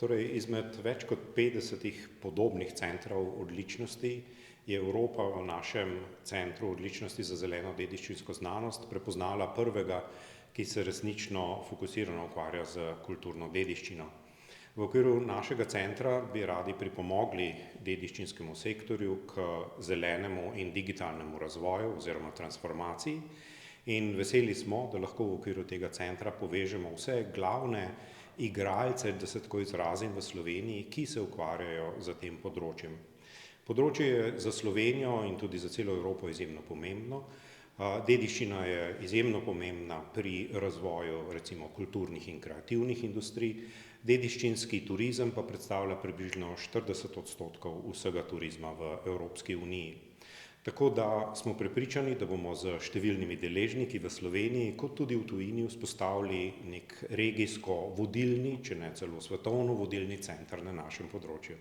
Torej, izmed več kot 50 podobnih centrov odličnosti je Evropa v našem centru odličnosti za zeleno dediščinsko znanost prepoznala prvega, ki se resnično fokusirano ukvarja z kulturno dediščino. V okviru našega centra bi radi pripomogli dediščinskemu sektorju k zelenemu in digitalnemu razvoju oziroma transformaciji in veseli smo, da lahko v okviru tega centra povežemo vse glavne igralce, da se tako izrazim, v Sloveniji, ki se ukvarjajo z tem področjem. Področje je za Slovenijo in tudi za celo Evropo izjemno pomembno. Dediščina je izjemno pomembna pri razvoju recimo kulturnih in kreativnih industrij, dediščinski turizem pa predstavlja približno 40% vsega turizma v Evropski uniji. Tako da smo prepričani, da bomo s številnimi deležniki v Sloveniji kot tudi v tujini vzpostavili nek regijsko vodilni, če ne celo svetovno vodilni center na našem področju.